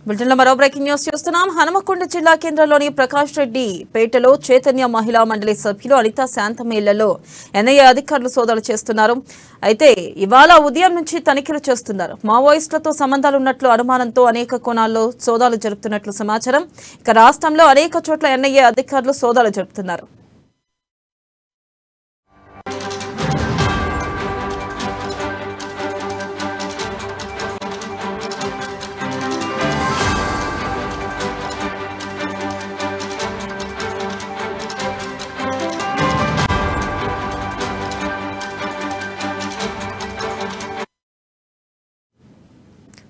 బులెటిన్లో మరో breaking news చూస్తున్నాం. హనుమకొండ జిల్లా కేంద్రంలోని ప్రకాష్ రెడ్డి పేటలో చైతన్య మహిళా మండలి సభ్యులు అనితా శాంతమ్మ ఇళ్లలో ఎన్ఐఏ అధికారులు సోదాలు చేస్తున్నారు. అయితే ఇవాళ ఉదయం నుంచి తనిఖీలు చేస్తున్నారు. మావోయిస్టులతో సంబంధాలున్నట్లు అనుమానంతో అనేక కోణాల్లో సోదాలు జరుపుతున్నట్లు సమాచారం. ఇక రాష్ట్రంలో అనేక చోట్ల ఎన్ఐఏ అధికారులు సోదాలు జరుపుతున్నారు.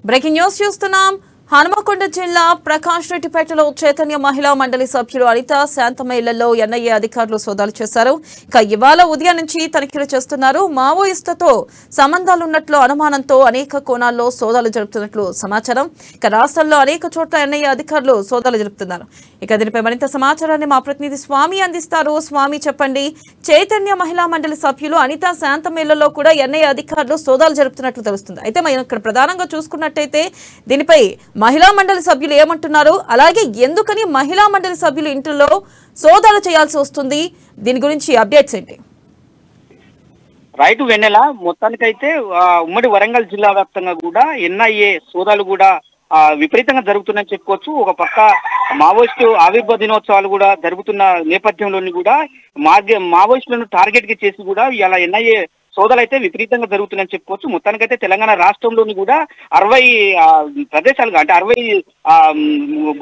బ్రేకింగ్ న్యూస్ చూస్తున్నాం. హనుమకొండ జిల్లా ప్రకాష్ రెడ్డిపేటలో చైతన్య మహిళా మండలి సభ్యులు అనిత శాంతమ్మ ఇళ్లలో ఎన్ఐఏ అధికారులు సోదాలు చేశారు. ఇక ఇవాళ ఉదయం నుంచి తనిఖీలు చేస్తున్నారు. మావోయిస్టులతో సంబంధాలున్నట్లు అనుమానంతో అనేక కోణాల్లో సోదాలు జరుపుతున్నట్లు సమాచారం. ఇక రాష్ట్రంలో అనేక చోట్ల ఎన్ఐఏ అధికారులు సోదాలు జరుపుతున్నారు. ఇక దీనిపై మరింత సమాచారాన్ని మా ప్రతినిధి స్వామి అందిస్తారు. స్వామి, చెప్పండి. చైతన్య మహిళా మండలి సభ్యులు అనిత శాంతమ్మ ఇళ్లలో కూడా ఎన్ఐఏ అధికారులు సోదాలు జరుపుతున్నట్లు తెలుస్తుంది. అయితే మనం ఇక్కడ ప్రధానంగా చూసుకున్నట్టయితే దీనిపై మహిళా మండలి సభ్యులు ఏమంటున్నారు, అలాగే ఎందుకని మహిళా మండలి సభ్యులు ఇంట్లో సోదాలు చేయాల్సి వస్తుంది, దీని గురించి అప్డేట్స్ ఏంటి? రైతు వెన్నెల మొత్తానికైతే ఉమ్మడి వరంగల్ జిల్లా వ్యాప్తంగా కూడా ఎన్ఐఏ సోదాలు కూడా విపరీతంగా జరుగుతున్నాయని చెప్పుకోవచ్చు. ఒక పక్క మావోయిస్టు ఆవిర్భావ దినోత్సవాలు కూడా జరుగుతున్న నేపథ్యంలోని కూడా మావోయిస్టులను టార్గెట్ కి చేసి కూడా ఇలా ఎన్ఐఏ సోదాలు అయితే విపరీతంగా జరుగుతున్నాయని చెప్పుకోవచ్చు. మొత్తానికైతే తెలంగాణ రాష్ట్రంలోని కూడా 60 ప్రదేశాలుగా అంటే 60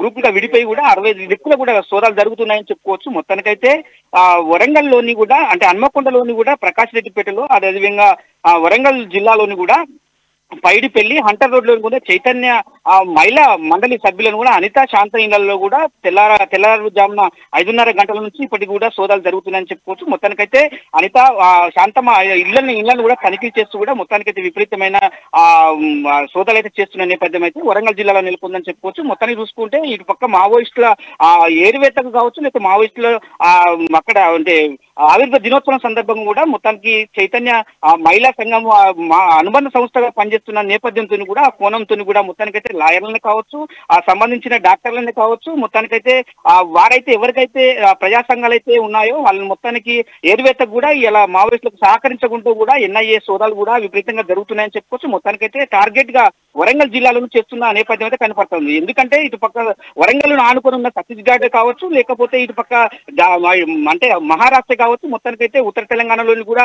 గ్రూపులుగా విడిపోయి కూడా 60 దిక్కులు కూడా సోదాలు జరుగుతున్నాయని చెప్పుకోవచ్చు. మొత్తానికైతే వరంగల్లోని కూడా అంటే హన్మకొండలోని కూడా ప్రకాష్ రెడ్డిపేటలో అదేవిధంగా వరంగల్ జిల్లాలోని కూడా పైడిపల్లి హంటర్ రోడ్ లో కూడా చైతన్య మహిళా మండలి సభ్యులను కూడా అనితా శాంత ఇళ్లలో కూడా తెల్లారుజామున 5:30 గంటల నుంచి ఇప్పటికి కూడా సోదాలు జరుగుతున్నాయని చెప్పుకోవచ్చు. మొత్తానికైతే అనితా శాంతమ్మ ఇళ్లను కూడా తనిఖీ చేస్తూ కూడా మొత్తానికైతే విపరీతమైన సోదాలు అయితే చేస్తున్న నేపథ్యం అయితే వరంగల్ జిల్లాలో నెలకొందని చెప్పుకోవచ్చు. మొత్తానికి చూసుకుంటే ఇటు పక్క మావోయిస్టుల ఏరువేతకు కావచ్చు, లేకపోతే మావోయిస్టుల అక్కడ అంటే ఆవిర్భావ దినోత్సవం సందర్భంగా కూడా మొత్తానికి చైతన్య మహిళా సంఘం అనుబంధ సంస్థగా పనిచేస్తున్న నేపథ్యంతో కూడా ఆ కోణంతో కూడా మొత్తానికైతే లాయర్లను కావచ్చు, ఆ సంబంధించిన డాక్టర్లను కావచ్చు, మొత్తానికైతే వారైతే ఎవరికైతే ప్రజా సంఘాలు అయితే ఉన్నాయో వాళ్ళని మొత్తానికి ఏరువేతకు కూడా ఇలా మావోయిస్టులకు సహకరించకుండా కూడా ఎన్ఐఏ సోదాలు కూడా విపరీతంగా జరుగుతున్నాయని చెప్పుకోవచ్చు. మొత్తానికైతే టార్గెట్ గా వరంగల్ జిల్లాలో చేస్తున్న నేపథ్యం అయితే కనపడుతుంది. ఎందుకంటే ఇటు పక్క వరంగల్ ఆనుకొని ఉన్న ఛత్తీస్గఢ్ కావచ్చు, లేకపోతే ఇటు పక్క అంటే మహారాష్ట్ర కావచ్చు, మొత్తానికైతే ఉత్తర తెలంగాణలోని కూడా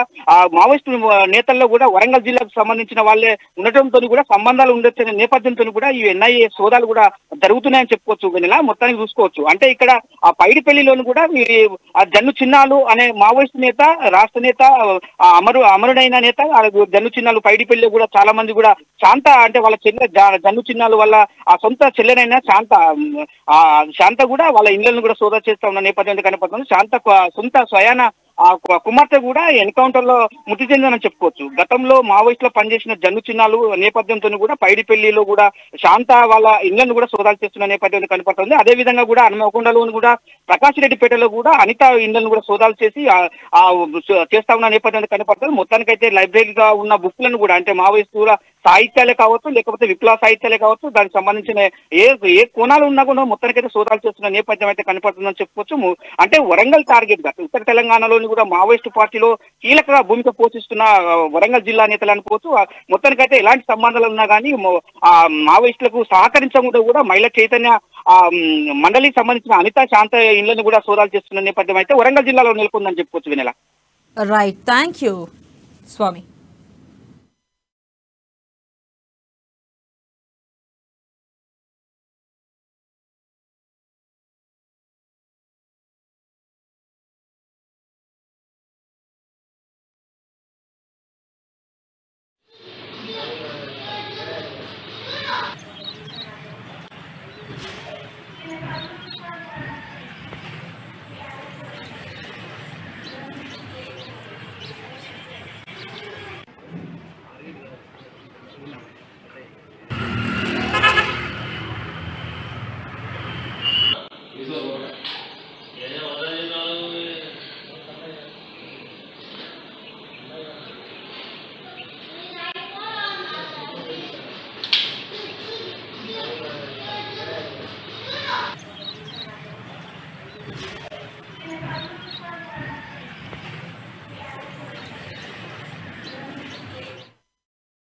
మావోయిస్టు నేతల్లో కూడా వరంగల్ జిల్లాకు సంబంధించిన వాళ్ళే ఉండటంతో కూడా సంబంధాలు ఉండొచ్చనే నేపథ్యంతో కూడా ఈ ఎన్ఐఏ సోదాలు కూడా జరుగుతున్నాయని చెప్పుకోవచ్చు. వెనలా మొత్తానికి చూసుకోవచ్చు. అంటే ఇక్కడ ఆ పైడిపల్లిలోని కూడా ఆ జన్ను చిన్నాలు అనే మావోయిస్టు నేత, రాష్ట్ర నేత, అమరుడైన నేత జన్ను చిన్నాలు పైడిపల్లి కూడా చాలా మంది కూడా శాంత అంటే వాళ్ళ చెల్లె జన్ను చిన్నాలు వల్ల ఆ సొంత చెల్లెనైనా శాంత కూడా వాళ్ళ ఇళ్లను కూడా సోదా చేస్తా ఉన్న నేపథ్యం కనపడుతుంది. శాంత సొంత స్వయాన ఆ కుమార్తె కూడా ఎన్కౌంటర్ లో మృతి చెందని చెప్పుకోవచ్చు. గతంలో మావోయిస్టులో పనిచేసిన జన్ను చిన్నాలు నేపథ్యంతో కూడా పైడిపల్లిలో కూడా శాంత వాళ్ళ ఇళ్లను కూడా సోదాలు చేస్తున్న నేపథ్యం కనపడుతుంది. అదే విధంగా కూడా హన్మకొండలో కూడా ప్రకాష్ రెడ్డిపేటలో కూడా అనిత ఇళ్లను కూడా సోదాలు చేసి చేస్తా ఉన్న నేపథ్యం కనపడుతుంది. మొత్తానికైతే లైబ్రరీగా ఉన్న బుక్లను కూడా అంటే మావోయిస్టుల సాహిత్యాలే కావచ్చు, లేకపోతే విప్లవ సాహిత్యాలే కావచ్చు, దానికి సంబంధించిన ఏ కోణాలు ఉన్నా కూడా మొత్తానికైతే సోదాలు చేస్తున్న నేపథ్యం అయితే కనపడుతుందని చెప్పుకోవచ్చు. అంటే వరంగల్ టార్గెట్ గా ఉత్తర తెలంగాణలోని కూడా మావోయిస్టు పార్టీలో కీలక భూమిక పోషిస్తున్న వరంగల్ జిల్లా నేతలు అనుకోవచ్చు. మొత్తానికైతే ఎలాంటి సంబంధాలు ఉన్నా కానీ మావోయిస్టులకు సహకరించకుండా కూడా మహిళా చైతన్య మండలికి సంబంధించిన అనితా శాంత ఇళ్లను కూడా సోదాలు చేస్తున్న నేపథ్యం అయితే వరంగల్ జిల్లాలో నెలకొందని చెప్పుకోవచ్చు. వినలా రైట్, థ్యాంక్ యూ స్వామి.